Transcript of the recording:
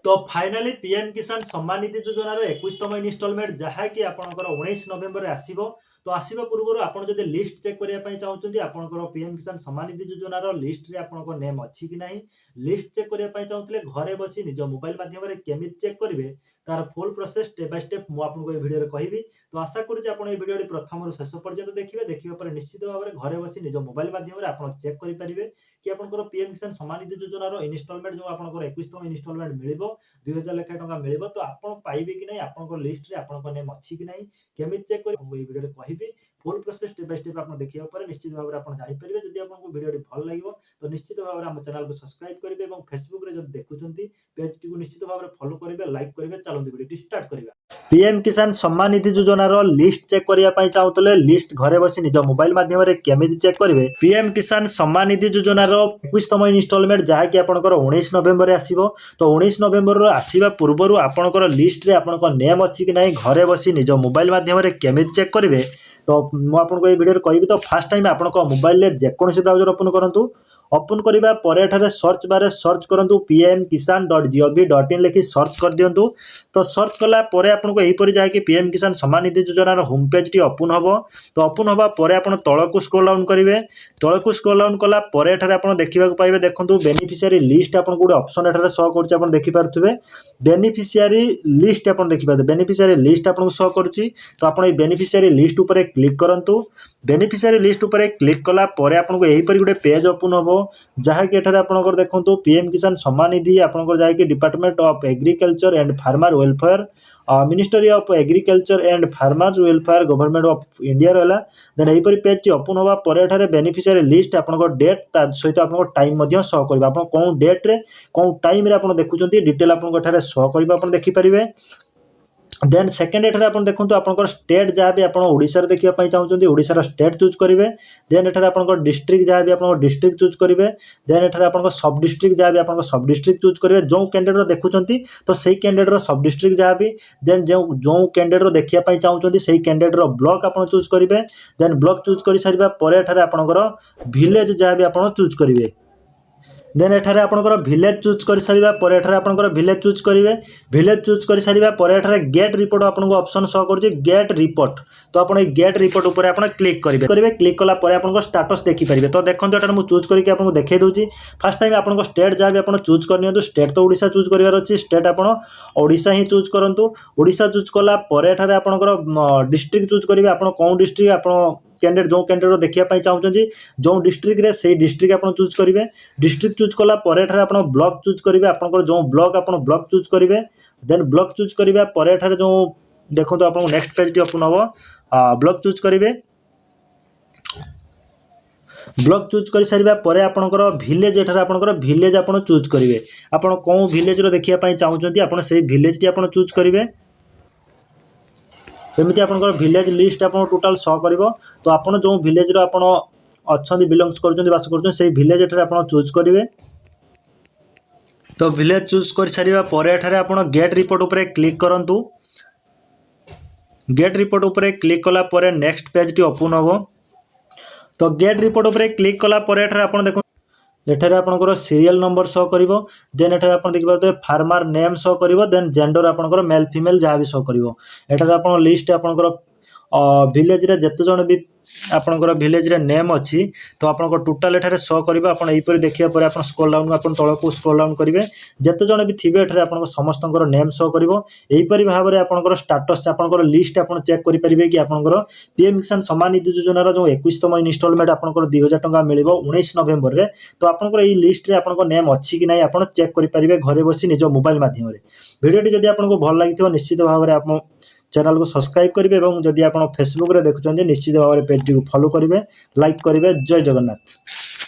तो finally PM किसान सम्मान निधि योजनार 21तम इनस्टॉलमेंट जहाँकि आपंकर 19 नवेम्बर आसो तो आसवा पूर्व आपड़ जब लिस्ट चेक करने चाहते आपंकर पीएम किसान सम्मान निधि योजनार लिस्ट रे आपंकर नेम अच्छी कि नहीं लिस्ट चेक करने चाहते घरे बसी निज मोबाइल माध्यम केमी चेक करेंगे तार full process step by step मुझे भिडियो कहबी। तो आशा करुँच आप भिडियो प्रथम शेष पर्यंत देखिए देखा निश्चित भाव में घरे बसी निज मोबाइल माध्यम आप चेक करेंगे कि आपंकर पीएम किसान सम्मान निधि योजनार इनस्टॉलमेंट जो आपंकर 21तम इनस्टॉलमेंट मिल 2000 लेखा टका मिल तो आप पाइबे कि नहीं आप लिस्ट रे आप नेम अच्छी कि नहीं केमी चेक कर भिडियो कहबी full process step by step आप देखिए पर निश्चित भाव में आप जानीपारे जब आपको भिडियो भल लगे तो निश्चित भाव में आम चैनल को सब्सक्राइब करेंगे और फेसबुक रे जब देखुं पेज टी निश्चित भाव में फॉलो करेंगे लाइक करेंगे चलते भिडियो स्टार्ट करिबा। पीएम किसान सम्मान निधि योजनार लिस्ट चेक करने चाहते लिस्ट घरे बसी निज मोबाइल माध्यम केमी चेक करेंगे पीएम किसान सम्मान निधि योजनार 21तम इनस्टॉलमेंट जहाँकि आपंकर 19 नवेम्बर आसो तो 19 नवेम्बर आसवा पूर्व आपंकर लिस्ट रे आपंक नेम अच्छी कि नहीं घरे बसी निज मोबाइल माध्यम केमी चेक करेंगे। तो मुझे भिडियो कहबी तो फास्ट टाइम आप मोबाइल जेकोसी ब्राउजर ओपन करूँ ओपन करने पर सर्च बारे सर्च करूँ pmkisan.gov.in लिखि सर्च कर दिंतु। तो सर्च कलापर आपको यहीपरी जहाँकि पीएम किसान सम्मान निधि योजनार होम पेज टी ओपन हम तो ओपन हवा पर आप तलक स्क्रॉल डाउन करेंगे तलक स्क्रॉल डाउन कलापर आप देखा पाइबे देखो बेनिफिशियरी लिस्ट आपको गोटे ऑप्शन एठारे शो कर देखिपे बेनिफिशियरी लिस्ट आप देखिए बेनिफिशियरी लिस्ट आपको शो करुच्ची। तो आप बेनिफिशियरी लिस्ट उपर क्लिक करूँ बेनिफिशियरी लिस्ट उपर क्लिक कला परे आपको यहीपरी गोटे पेज ओपन हम जहाँकि एठारे आपंकर देखो पीएम किसान सम्मान निधि आपंकर जहाँकि department of agriculture and farmer welfare ministry of agriculture and farmer welfare government of India रहा देन यहीपरी पेज टी ओपन हवा पर बेनिफिशियरी लिस्ट आपंकर डेट सहित आप टाइम शो कर आप कौन डेट रे कौन टाइम रे आप देखुं डिटेल आपको शो कर देखिपारे। देन सेकेंड एठारे आप देखो आपंकर स्टेट जहाँ भी आप ओडिशा देखा चाहते ओडिशार स्टेट चूज करेंगे। देन एठारे आपंकर डिस्ट्रिक्ट जहाँ भी आप डिस्ट्रिक्ट चूज करेंगे। देन एठारे आपंकर सब डिस्ट्रिक्ट जहाँ भी आप सब डिस्ट्रिक्ट चूज करेंगे जो कैंडिडेट देखुं तो सही कैंडिडेट सब डिस्ट्रिक्ट जहाँ भी देन जो कैंडिडेट देखा चाहते से कैंडिडेट ब्लॉक आप चूज करेंगे। देन ब्लॉक चूज कर सारा पर एठारे आपंकर विलेज जहाँ भी आप चूज करेंगे। देन एठारे आपंकर विलेज चूज कर सारा पर एठारे आपंकर विलेज चूज करेंगे विलेज चूज कर सारा पर एठारे गेट रिपोर्ट आपको ऑप्शन शो कर गेट रिपोर्ट। तो आप गेट रिपोर्ट उपर आप क्लिक करेंगे क्लिक कला पर आप स्टाटस देखिपारे। तो देखो एठारे मुझे चूज करके आपको देखा दूसरी फास्ट टाइम आपको स्टेट जहाँ भी आप चूज कर स्टेट तो ओडिशा चूज करार अच्छी स्टेट आप ओडिशा ही चूज करूँ ओडिशा चूज कला पर एठारे आपंकर डिस्ट्रिक्ट चूज करेंगे आप कौन डिस्ट्रिक्ट आप कैंडिडेट जो कैंडिडेट देखा चाहते जो डिस्ट्रिक्ट रे से डिस्ट्रिक्ट आप चूज करेंगे डिस्ट्रिक्ट चूज कला पर आप ब्लॉक चूज करेंगे आपंकर जो ब्लॉक आप ब्लॉक चूज करेंगे। देन ब्लॉक चूज करेंगे पर जो देखो आप नेक्स्ट पेज टी ओपन हम ब्लॉक चूज करेंगे ब्लॉक चूज कर सारा पर आपंकर विलेज एठारे आपंकर विलेज आप चूज करेंगे आप कौन विलेज देखा चाहते आप विलेज टी आप चूज करेंगे एमती आपंकर विलेज लिस्ट आप टोटाल शो कर। तो आप जो विलेज आप अच्छा बिलोंग्स कर बास कर विलेज एठारे आप चूज करेंगे। तो विलेज चूज कर सारा पर एठारे आप गेट रिपोर्ट उपर क्लिक करूँ गेट रिपोर्ट उपर क्लिक कला पर नेक्स्ट पेज टी ओपन हम। तो गेट रिपोर्ट उपर क्लिक कला पर एठारे आप देखो एठारे आपंकर सीरियल नंबर शो कर। देन एठारे आप देखिए फार्मर नेम शो कर। देन जेंडर आपंकर मेल फीमेल जहाँ भी शो कर। एठारे आप लिस्ट आपंकर विलेज रे जते जण भी आपंकर विलेज रे नेम अच्छी तो आपंकर टोटाल एठारे शो कर। आप यहीपरि देखिया पर आप स्क्रॉल डाउन आप तलक स्क्रॉल डाउन करेंगे जते जण भी थिबे एठारे आपंकर समस्तंकर नेम शो कर। यहीपरि भाव में आपंकर स्टाटस आपंकर लिस्ट आप चेक करि परिबे कि आपंकर पीएम किसान सम्मान निधि योजनार जो 21तम इनस्टॉलमेंट आपंकर 2000 टका मिल 19 नवेम्बर रे तो आपंकर ये लिस्ट रे आपंकर नेम अच्छी कि नहीं आप चेक करि परिबे घरे बसी निज मोबाइल माध्यम भिडियोटी जदि आपको भल लगी निश्चित भाव में आप चैनल को सब्सक्राइब करेंगे और जदि आप फेसबुक रे देखुं निश्चित भाव में पेज टी फॉलो करेंगे लाइक करेंगे। जय जगन्नाथ।